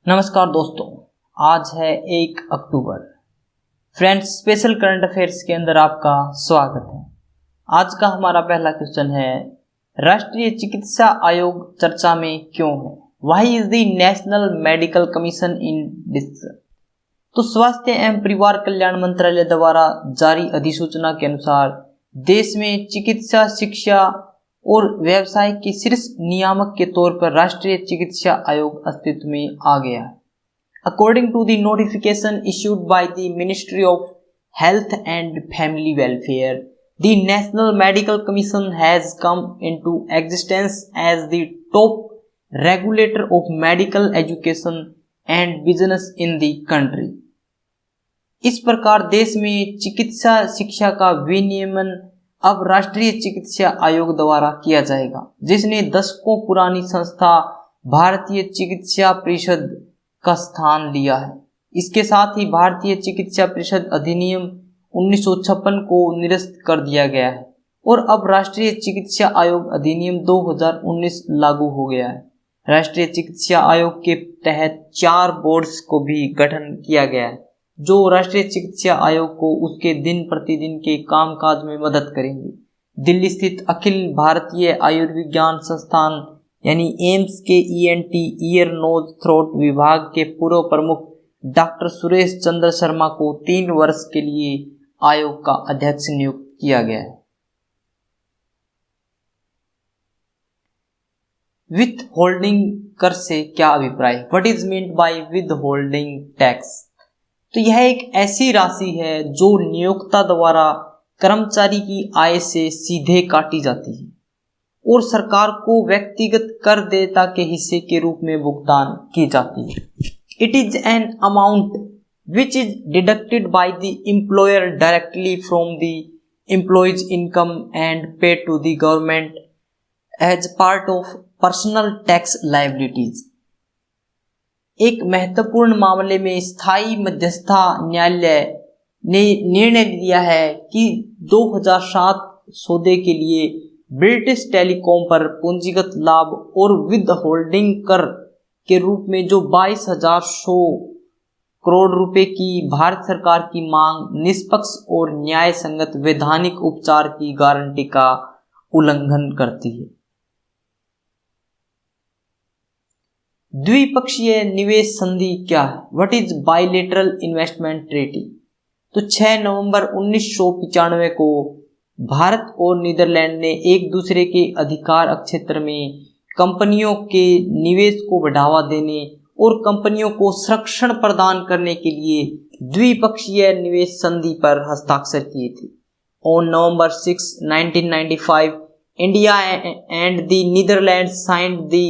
नमस्कार दोस्तों, आज है 1 अक्टूबर। फ्रेंड्स, स्पेशल करंट अफेयर्स के अंदर आपका स्वागत है। आज का हमारा पहला क्वेश्चन है, राष्ट्रीय चिकित्सा आयोग चर्चा में क्यों है? Why is the national medical commission in discussion? तो स्वास्थ्य एवं परिवार कल्याण मंत्रालय द्वारा जारी अधिसूचना के अनुसार देश में चिकित्सा शिक्षा और व्यवसाय के शीर्ष नियामक के तौर पर राष्ट्रीय चिकित्सा आयोग अस्तित्व में आ गया है। According to the notification issued by the Ministry of Health and Family Welfare, the National Medical Commission has come into existence as the top regulator of medical education and business in the country. इस प्रकार देश में चिकित्सा शिक्षा का विनियमन अब राष्ट्रीय चिकित्सा आयोग द्वारा किया जाएगा, जिसने दशकों पुरानी संस्था भारतीय चिकित्सा परिषद का स्थान लिया है। इसके साथ ही भारतीय चिकित्सा परिषद अधिनियम 1956 को निरस्त कर दिया गया है और अब राष्ट्रीय चिकित्सा आयोग अधिनियम 2019 लागू हो गया है। राष्ट्रीय चिकित्सा आयोग के तहत 4 बोर्ड्स को भी गठन किया गया है, जो राष्ट्रीय चिकित्सा आयोग को उसके दिन प्रतिदिन के कामकाज में मदद करेंगे। दिल्ली स्थित अखिल भारतीय आयुर्विज्ञान संस्थान यानी एम्स के ENT ईयर नोज थ्रोट विभाग के पूर्व प्रमुख डॉक्टर सुरेश चंद्र शर्मा को 3 वर्ष के लिए आयोग का अध्यक्ष नियुक्त किया गया है। विथ होल्डिंग कर से क्या अभिप्राय? What is meant by with holding tax? तो यह एक ऐसी राशि है जो नियोक्ता द्वारा कर्मचारी की आय से सीधे काटी जाती है और सरकार को व्यक्तिगत करदाता के हिस्से के रूप में भुगतान की जाती है। It is an amount which is deducted by the employer directly from the employee's income and paid to the government as part of personal tax liabilities. एक महत्वपूर्ण मामले में स्थायी मध्यस्थता न्यायालय ने निर्णय लिया है कि 2007 सौदे के लिए ब्रिटिश टेलीकॉम पर पूंजीगत लाभ और विद होल्डिंग कर के रूप में जो 22,100 करोड़ रुपए की भारत सरकार की मांग निष्पक्ष और न्याय संगत वैधानिक उपचार की गारंटी का उल्लंघन करती है। द्विपक्षीय निवेश संधि क्या है? What is bilateral investment treaty? तो 6 नवंबर 1995 को भारत और नीदरलैंड ने एक दूसरे के अधिकार क्षेत्र में कंपनियों के निवेश को बढ़ावा देने और कंपनियों को संरक्षण प्रदान करने के लिए द्विपक्षीय निवेश संधि पर हस्ताक्षर किए थे। On November 6, 1995, India and the Netherland signed the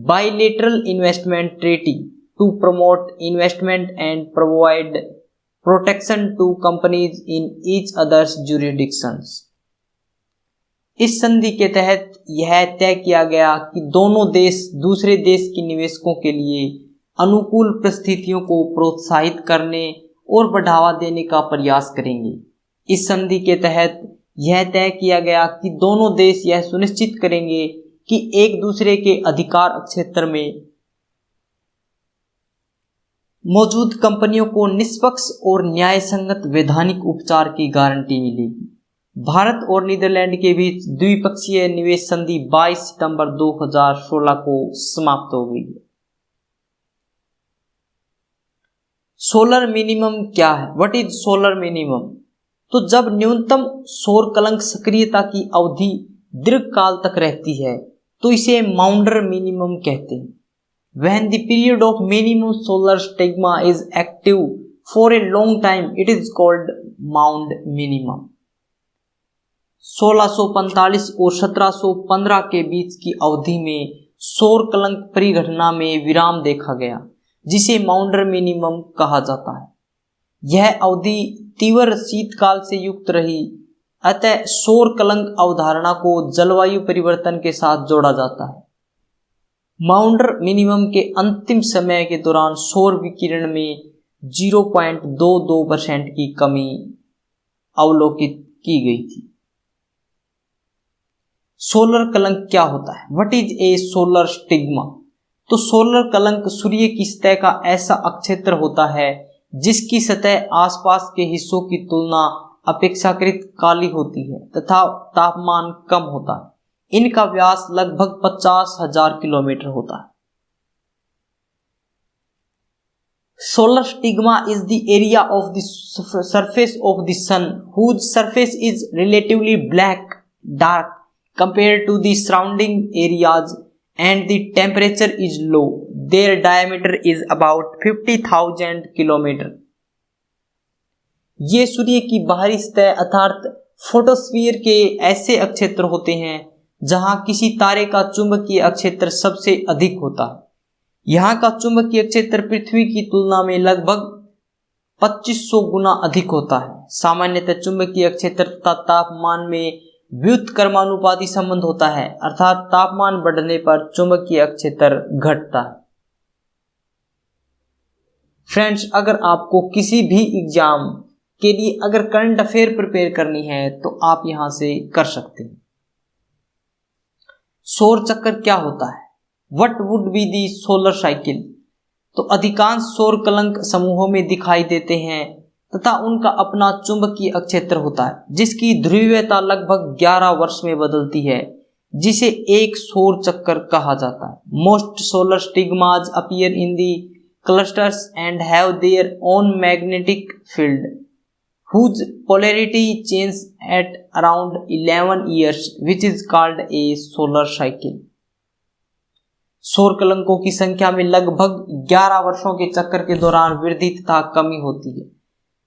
bilateral investment treaty to promote investment and provide protection to companies in each other's jurisdictions। इस संधि के तहत यह तय किया गया कि दोनों देश दूसरे देश के निवेशकों के लिए अनुकूल परिस्थितियों को प्रोत्साहित करने और बढ़ावा देने का प्रयास करेंगे। इस संधि के तहत यह तय किया गया कि दोनों देश यह सुनिश्चित करेंगे कि एक दूसरे के अधिकार क्षेत्र में मौजूद कंपनियों को निष्पक्ष और न्याय संगत वैधानिक उपचार की गारंटी मिलेगी। भारत और नीदरलैंड के बीच द्विपक्षीय निवेश संधि 22 सितंबर 2016 को समाप्त हो गई है। सोलर मिनिमम क्या है? What is solar minimum? तो जब न्यूनतम सौर कलंक सक्रियता की अवधि दीर्घ काल तक रहती है तो इसे माउंडर मिनिमम कहते हैं। When the period of minimum solar stigma is active for a long time, it is called Maund minimum। 1645 और 1715 के बीच की अवधि में सौर कलंक परिघटना में विराम देखा गया, जिसे माउंडर मिनिमम कहा जाता है। यह अवधि तीव्र शीतकाल से युक्त रही, अतः सौर कलंक अवधारणा को जलवायु परिवर्तन के साथ जोड़ा जाता है। माउंडर मिनिमम के अंतिम समय के दौरान सौर विकिरण में 0.22% की कमी अवलोकित की गई थी। सोलर कलंक क्या होता है? What is a solar stigma? तो सोलर कलंक सूर्य की सतह का ऐसा अक्षेत्र होता है जिसकी सतह आसपास के हिस्सों की तुलना अपेक्षाकृत काली होती है तथा तापमान कम होता है। इनका व्यास लगभग 50,000 किलोमीटर होता है। Solar stigma is the area of the surface of the sun whose surface is relatively dark compared to the surrounding areas and the temperature is low. Their diameter is about 50,000 kilometre. ये सूर्य की बाहरी सतह अर्थात photosphere के ऐसे अक्षेत्र होते हैं जहां किसी तारे का चुंबकीय अक्षेत्र सबसे अधिक होता है। यहाँ का चुंबकीय क्षेत्र पृथ्वी की तुलना में लगभग 2500 गुना अधिक होता है। सामान्यतः चुंबकीय क्षेत्र तथा तापमान में व्युत्क्रमानुपाती संबंध होता है अर्थात तापमान बढ़ने पर चुंबकीय क्षेत्र घटता है। फ्रेंड्स, अगर आपको किसी भी एग्जाम के लिए अगर करंट अफेयर प्रिपेयर करनी है तो आप यहां से कर सकते हैं। सौर चक्र क्या होता है? What would be the solar cycle? तो अधिकांश सौर कलंक समूहों में दिखाई देते हैं तथा उनका अपना चुंबकीय क्षेत्र होता है जिसकी ध्रुवीयता लगभग 11 वर्ष में बदलती है, जिसे एक सौर चक्कर कहा जाता है। Most solar stigmas appear in the clusters and have their own magnetic field whose polarity changes at around 11 years, which is called a solar cycle. सौर कलंकों की संख्या में लगभग 11 वर्षों के चक्कर के दौरान वृद्धि तथा कमी होती है,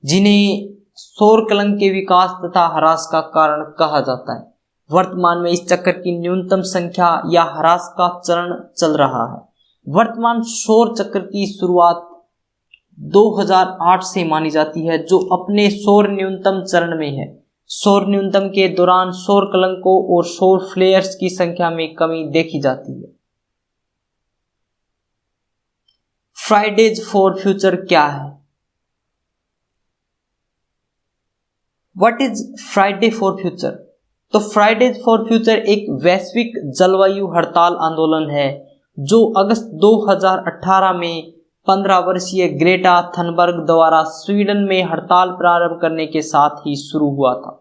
जिन्हें सौर कलंक के विकास तथा ह्रास का कारण कहा जाता है। वर्तमान में इस चक्कर की न्यूनतम संख्या या ह्रास का चरण चल रहा है। वर्तमान सौर चक्र की शुरुआत 2008 से मानी जाती है, जो अपने सौर न्यूनतम चरण में है। सौर न्यूनतम के दौरान सौर कलंकों और सौर फ्लेयर्स की संख्या में कमी देखी जाती है। फ्राइडेज फॉर फ्यूचर क्या है? What is Friday for future? तो फ्राइडेज फॉर फ्यूचर एक वैश्विक जलवायु हड़ताल आंदोलन है जो अगस्त 2018 में 15 वर्षीय ग्रेटा थनबर्ग द्वारा स्वीडन में हड़ताल प्रारंभ करने के साथ ही शुरू हुआ था।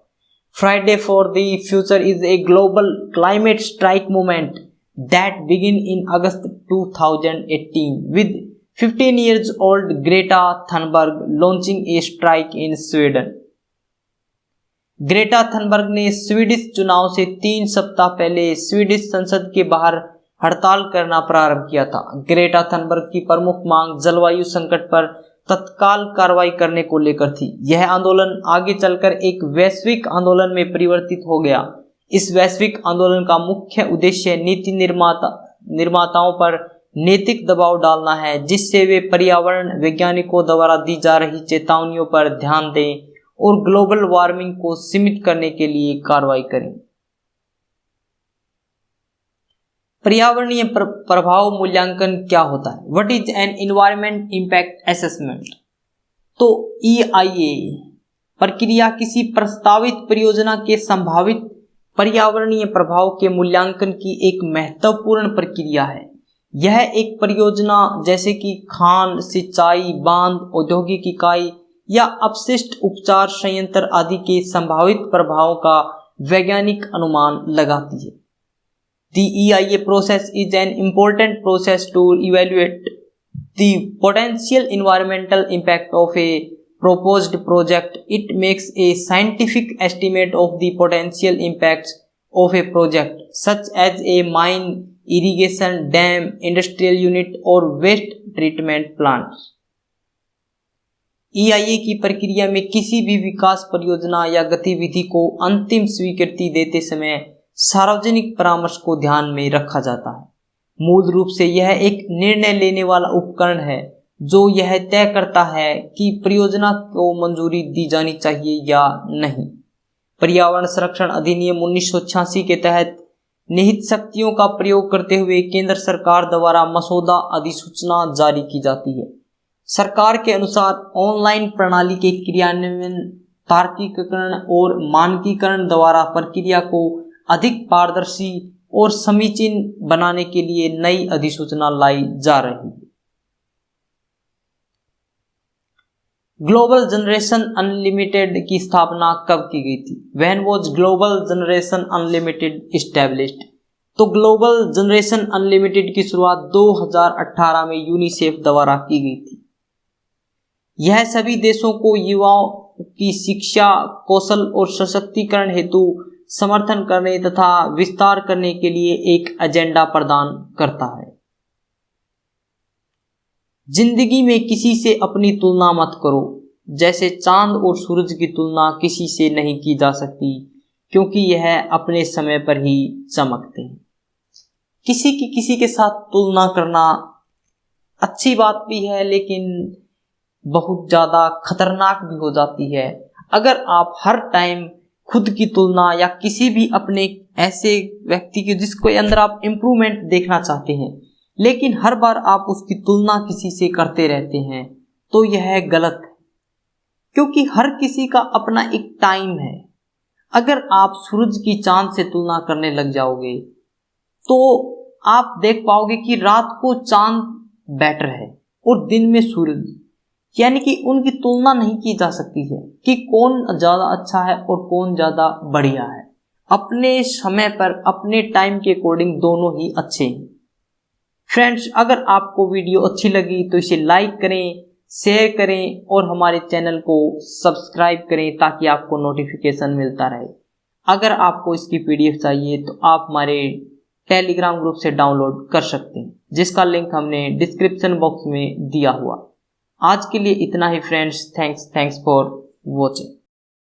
Friday for the future is a global climate strike movement that begin in August 2018 with 15 years old Greta Thunberg launching a strike in Sweden. Greta Thunberg ने स्वीडिश चुनाव से 3 सप्ताह पहले स्वीडिश संसद के बाहर हड़ताल करना प्रारंभ किया था। ग्रेटा थनबर्ग की प्रमुख मांग जलवायु संकट पर तत्काल कार्रवाई करने को लेकर थी। यह आंदोलन आगे चलकर एक वैश्विक आंदोलन में परिवर्तित हो गया। इस वैश्विक आंदोलन का मुख्य उद्देश्य नीति निर्माताओं पर नैतिक दबाव डालना है, जिससे वे पर्यावरण वैज्ञानिकों द्वारा दी जा रही चेतावनियों पर ध्यान दें और ग्लोबल वार्मिंग को सीमित करने के लिए कार्रवाई करें। पर्यावरणीय प्रभाव मूल्यांकन क्या होता है? What is an environment impact assessment? तो EIA प्रक्रिया किसी प्रस्तावित परियोजना के संभावित पर्यावरणीय प्रभाव के मूल्यांकन की एक महत्वपूर्ण प्रक्रिया है। यह एक परियोजना जैसे कि खान, सिंचाई, बांध, औद्योगिक इकाई या अपशिष्ट उपचार संयंत्र आदि के संभावित प्रभावों का वैज्ञानिक अनुमान लगाती है। The EIA process is an important process to evaluate the potential environmental impact of a proposed project. It makes a scientific estimate of the potential impacts of a project, such as a mine, irrigation dam, industrial unit और waste treatment plants. EIA की प्रक्रिया में किसी भी विकास परियोजना या गतिविधि को अंतिम स्वीकृति देते समय सार्वजनिक परामर्श को ध्यान में रखा जाता है। मूल रूप से यह एक निर्णय लेने वाला उपकरण है जो यह तय करता है कि परियोजना को मंजूरी दी जानी चाहिए या नहीं। पर्यावरण संरक्षण अधिनियम 1986 के तहत निहित शक्तियों का प्रयोग करते हुए केंद्र सरकार द्वारा मसौदा अधिसूचना जारी की जाती है। सरकार के अनुसार ऑनलाइन प्रणाली के क्रियान्वयन, तार्किकीकरण और मानकीकरण द्वारा प्रक्रिया को अधिक पारदर्शी और समीचीन बनाने के लिए नई अधिसूचना लाई जा रही है। ग्लोबल जनरेशन अनलिमिटेड की स्थापना कब की गई थी? When was global generation unlimited established? तो ग्लोबल जनरेशन अनलिमिटेड की शुरुआत 2018 में यूनिसेफ द्वारा की गई थी। यह सभी देशों को युवाओं की शिक्षा, कौशल और सशक्तिकरण हेतु समर्थन करने तथा विस्तार करने के लिए एक एजेंडा प्रदान करता है। जिंदगी में किसी से अपनी तुलना मत करो। जैसे चांद और सूरज की तुलना किसी से नहीं की जा सकती, क्योंकि यह अपने समय पर ही चमकते हैं। किसी की किसी के साथ तुलना करना अच्छी बात भी है, लेकिन बहुत ज़्यादा खतरनाक भी हो जाती है। अगर आप हर टाइम खुद की तुलना या किसी भी अपने ऐसे व्यक्ति की जिसके अंदर आप इम्प्रूवमेंट देखना चाहते हैं, लेकिन हर बार आप उसकी तुलना किसी से करते रहते हैं, तो यह गलत है। क्योंकि हर किसी का अपना एक टाइम है। अगर आप सूरज की चांद से तुलना करने लग जाओगे तो आप देख पाओगे कि रात को चांद बेटर है और दिन में सूरज, यानी कि उनकी तुलना नहीं की जा सकती है कि कौन ज़्यादा अच्छा है और कौन ज़्यादा बढ़िया है। अपने समय पर अपने टाइम के अकॉर्डिंग दोनों ही अच्छे हैं। फ्रेंड्स, अगर आपको वीडियो अच्छी लगी तो इसे लाइक करें, शेयर करें और हमारे चैनल को सब्सक्राइब करें ताकि आपको नोटिफिकेशन मिलता रहे। अगर आपको इसकी PDF चाहिए तो आप हमारे टेलीग्राम ग्रुप से डाउनलोड कर सकते हैं, जिसका लिंक हमने डिस्क्रिप्शन बॉक्स में दिया हुआ। आज के लिए इतना ही फ्रेंड्स। Thanks for watching.